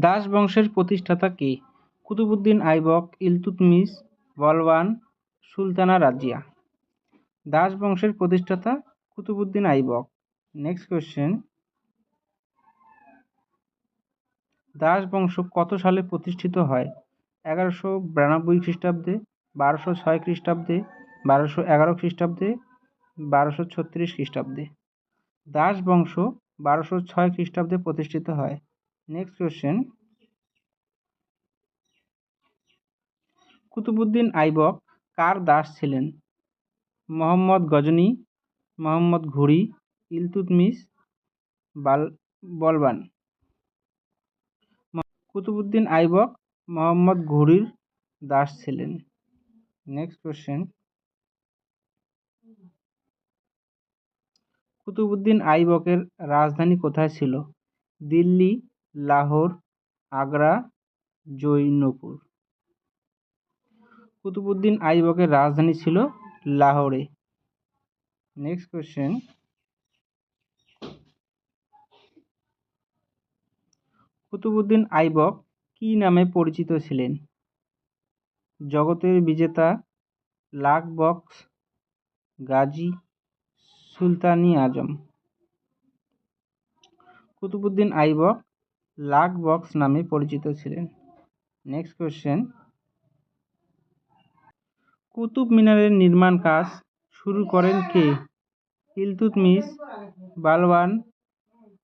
দাস বংশের প্রতিষ্ঠাতা কে? কুতুবউদ্দিন আইবক, ইলতুৎমিশ, বলবান, সুলতানা রাজিয়া। দাস বংশের প্রতিষ্ঠাতা কুতুবউদ্দিন আইবক। নেক্সট কোয়েশ্চেন, দাস বংশ কত সালে প্রতিষ্ঠিত হয়? 1192 খ্রিস্টাব্দে, 1206 খ্রিস্টাব্দে, 1211 খ্রিস্টাব্দে, 1236 খ্রিস্টাব্দে। দাস বংশ 1206 খ্রিস্টাব্দে প্রতিষ্ঠিত হয়। নেক্সট কোয়েশ্চেন, কুতুবউদ্দিন আইবক কার দাস ছিলেন? মোহাম্মদ গজনী, মোহাম্মদ ঘুরি, ইলতুৎমিশ, বলবান। কুতুবউদ্দিন আইবক মোহাম্মদ ঘুরির দাস ছিলেন। নেক্সট কোয়েশ্চেন, কুতুবউদ্দিন আইবকের রাজধানী কোথায় ছিল? দিল্লি, লাহোর, আগ্রা, জৌনপুর। কুতুবউদ্দিন আইবকের রাজধানী ছিল লাহোরে। নেক্সট কোয়েশ্চেন, কুতুবউদ্দিন আইবক কি নামে পরিচিত ছিলেন? জগতের বিজেতা, লাখ বক্স, গাজী, সুলতানি আজম। কুতুবউদ্দিন আইবক লাখ বক্স নামে পরিচিত ছিলেন। নেক্সট কোয়েশ্চেন, কুতুব মিনারের নির্মাণ কাজ শুরু করেন কে? ইলতুৎমিশ, বলবান,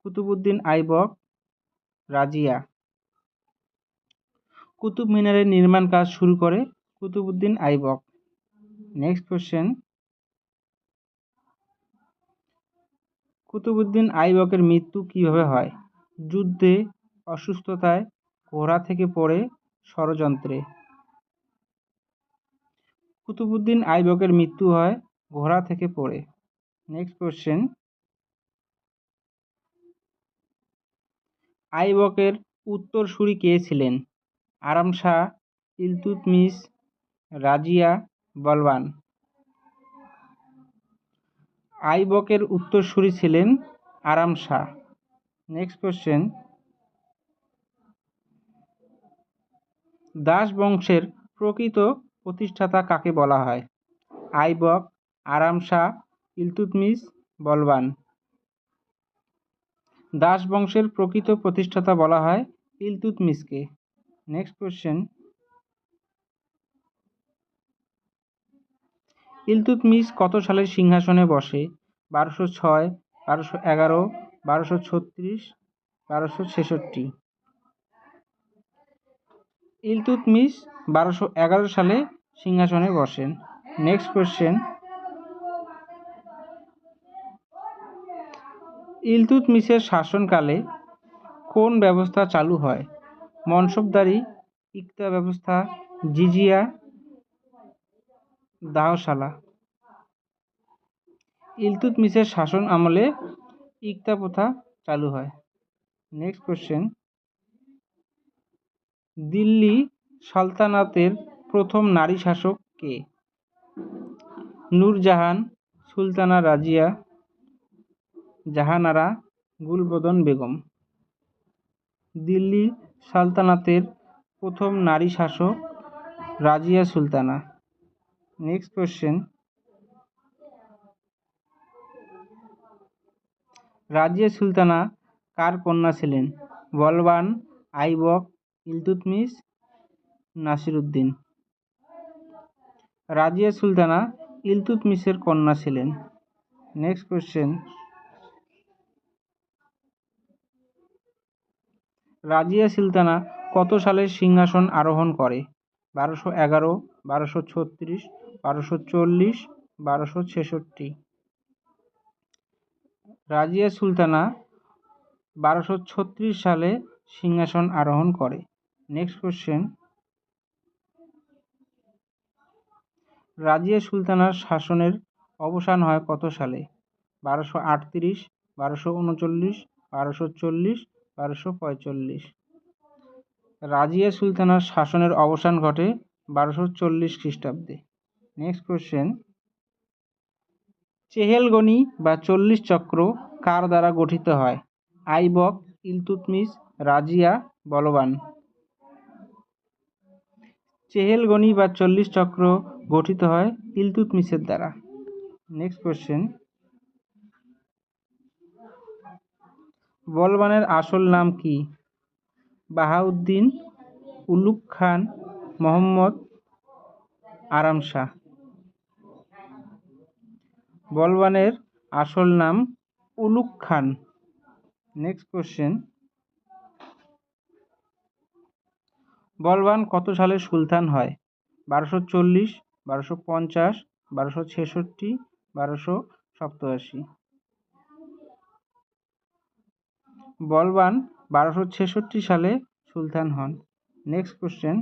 কুতুবউদ্দিন আইবক, রাজিয়া। কুতুব মিনারের নির্মাণ কাজ শুরু করে কুতুবউদ্দিন আইবক। নেক্সট কোয়েশ্চেন, কুতুবউদ্দিন আইবকের মৃত্যু কিভাবে হয়? যুদ্ধে, অসুস্থতায়, ঘোড়া থেকে পড়ে, ষড়যন্ত্রে। কুতুবউদ্দিন আইবকের মৃত্যু হয় ঘোড়া থেকে পড়ে। নেক্সট কোয়েশ্চেন, আইবকের উত্তরসূরি কে ছিলেন? আরাম শাহ, ইলতুৎমিশ, রাজিয়া, বলবান। আইবকের উত্তরসূরি ছিলেন আরাম শাহ। নেক্সট কোয়েশ্চেন, দাস বংশের প্রকৃত প্রতিষ্ঠাতা কাকে বলা হয়? আইবক, আরাম শাহ, ইলতুৎমিশ, বলবান। দাস বংশের প্রকৃত প্রতিষ্ঠাতা বলা হয় ইলতুৎমিশকে। নেক্সট কোয়েশ্চেন, ইলতুৎমিশ কত সালে সিংহাসনে বসে? 1206, 1211, 1236, 1266। ইলতুৎমিশ 1211 সালে সিংহাসনে বসেন। নেক্সট কোয়েশ্চেন, ইলতুৎমিশের শাসনকালে কোন ব্যবস্থা চালু হয়? মনসবদারি, ইকতা ব্যবস্থা, জিজিয়া, দাহশালা। ইলতুৎমিশের শাসন আমলে ইকতা প্রথা চালু হয়। নেক্সট কোয়েশ্চেন, দিল্লি সালতানাতের প্রথম নারী শাসক কে? নূরজাহান, সুলতানা রাজিয়া, জাহানারা, গুলবদন বেগম। দিল্লি সালতানাতের প্রথম নারী শাসক রাজিয়া সুলতানা। নেক্সট কোয়েশ্চেন, রাজিয়া সুলতানা কার কন্যা ছিলেন? বলবান, আইবক, ইলতুৎমিশ, নাসিরউদ্দিন। রাজিয়া সুলতানা ইলতুৎমিশের কন্যা ছিলেন। নেক্সট কোয়েশ্চেন, রাজিয়া সুলতানা কত সালে সিংহাসন আরোহণ করে? 1211, 1236, 1240, 1266। রাজিয়া সুলতানা 1236 সালে সিংহাসন আরোহণ করে। নেক্সট কোয়েশ্চেন, রাজিয়া সুলতানার শাসনের অবসান হয় কত সালে? 1238, 1239, 1240, 1245। রাজিয়া সুলতানার শাসনের অবসান ঘটে 1240 খ্রিস্টাব্দে। নেক্সট কোয়েশ্চেন, চেহেলগনি বা 40 চক্র কার দ্বারা গঠিত হয়? আইবক, ইলতুৎমিশ, রাজিয়া, বলবান। চেহেলগনি বা 40 চক্র গঠিত হয় ইলতুৎমিশের দ্বারা। নেক্সট কোশ্চেন, বলবানের আসল নাম কি? বাহাউদ্দিন, উলুগ খান, মোহাম্মদ আরাম শাহ। বলবানের আসল নাম উলুগ খান। নেক্সট কোশ্চেন, বলবান কত সালে সুলতান হয়? 1240, 1250, 1266, 1287। বলবান 1266 সালে সুলতান হন। নেক্সট কোশ্চেন,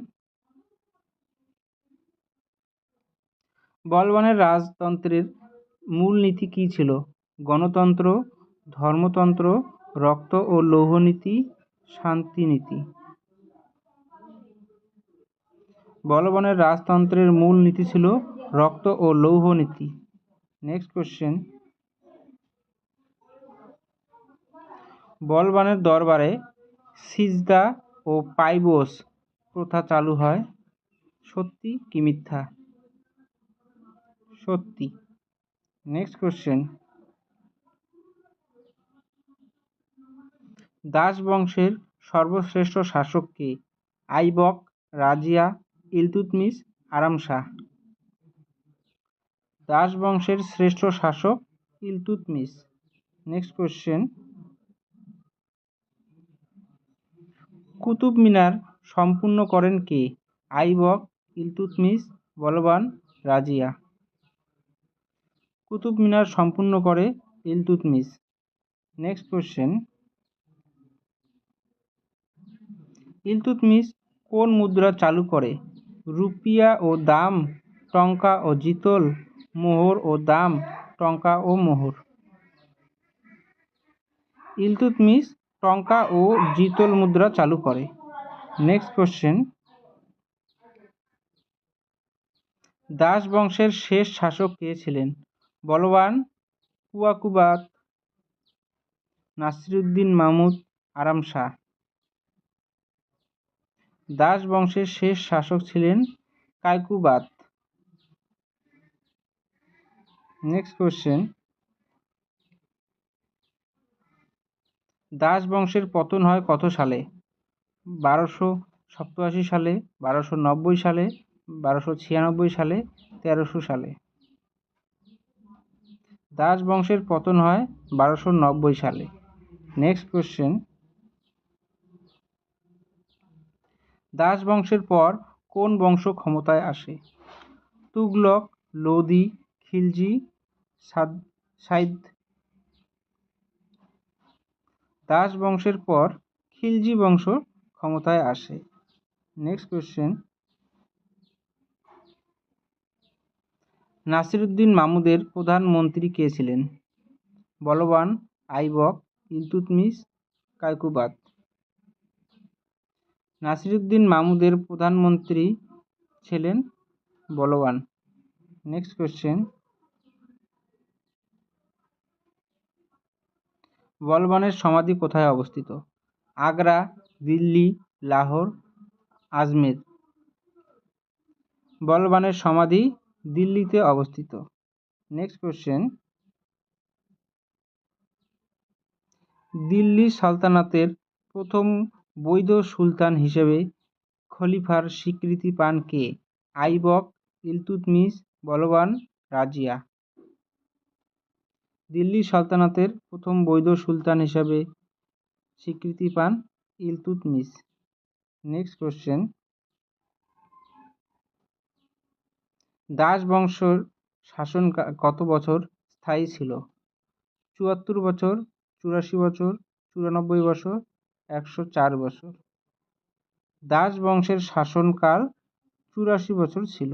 বলবানের রাজতন্ত্রের মূলনীতি কী ছিল? গণতন্ত্র, ধর্মতন্ত্র, রক্ত ও লৌহনীতি, শান্তিনীতি। বলবানের রাজতন্ত্রের মূল নীতি ছিল রক্ত ও লৌহনীতি। নেক্সট কোশ্চেন, বলবানের দরবারে সিজদা ও পাইবোস প্রথা চালু হয়। সত্যি কি মিথ্যা? সত্যি। নেক্সট কোশ্চেন, দাস বংশের সর্বশ্রেষ্ঠ শাসক কে? আইবক, রাজিয়া, ইলতুৎমিশ, আরাম শাহ। দাস বংশের শ্রেষ্ঠ শাসক ইলতুৎমিশ। নেক্সট কোশ্চেন, কুতুব মিনার সম্পূর্ণ করেন কে? আইবক, ইলতুৎমিশ, বলবান, রাজিয়া। কুতুব মিনার সম্পূর্ণ করে ইলতুৎমিশ। নেক্সট কোশ্চেন, ইলতুৎমিশ কোন মুদ্রা চালু করে? রুপিয়া ও দাম, টঙ্কা ও জিতল, মোহর ও দাম, টঙ্কা ও মোহর। ইলতুৎমিশ টঙ্কা ও জিতল মুদ্রা চালু করে। নেক্সট কোশ্চেন, দাস বংশের শেষ শাসক কে ছিলেন? বলবান, কুয়াকুবাত, নাসিরউদ্দিন মাহমুদ, আরাম শাহ। দাস বংশের শেষ শাসক ছিলেন কায়কুবাত। নেক্সট কোশ্চেন, দাস বংশের পতন হয় কত সালে? 1287 সালে, 1290 সালে, 1296 সালে, 1300 সালে। দাস বংশের পতন হয় 1290 সালে। নেক্সট কোশ্চেন, দাস বংশের পর কোন বংশ ক্ষমতায় আসে? তুগলক, লোদি, খিলজি, সাইদ। দাস বংশের পর খিলজি বংশ ক্ষমতায় আসে। নেক্সট কোশ্চেন, নাসিরউদ্দিন মাহমুদের প্রধানমন্ত্রী কে ছিলেন? বলবান, আইবক, ইলতুৎমিশ, কায়কুবাত। নাসিরউদ্দিন মাহমুদের প্রধানমন্ত্রী ছিলেন বলবান। নেক্সট কোশ্চেন, বলবানের সমাধি কোথায় অবস্থিত? আগ্রা, দিল্লি, লাহোর, আজমের। বলবানের সমাধি দিল্লিতে অবস্থিত। নেক্সট কোশ্চেন, দিল্লি সালতানাতের প্রথম বৈধ সুলতান হিসেবে খলিফার স্বীকৃতি পান কে? আইবক, ইলতুৎমিশ, বলবান, রাজিয়া। দিল্লি সালতানাতের প্রথম বৈধ সুলতান হিসাবে স্বীকৃতি পান ইলতুৎমিশ। নেক্সট কোশ্চেন, দাস বংশের শাসন কত বছর স্থায়ী ছিল? 74 বছর, 84 বছর, 94 বছর, 104 বছর। দাস বংশের শাসনকাল 84 বছর ছিল।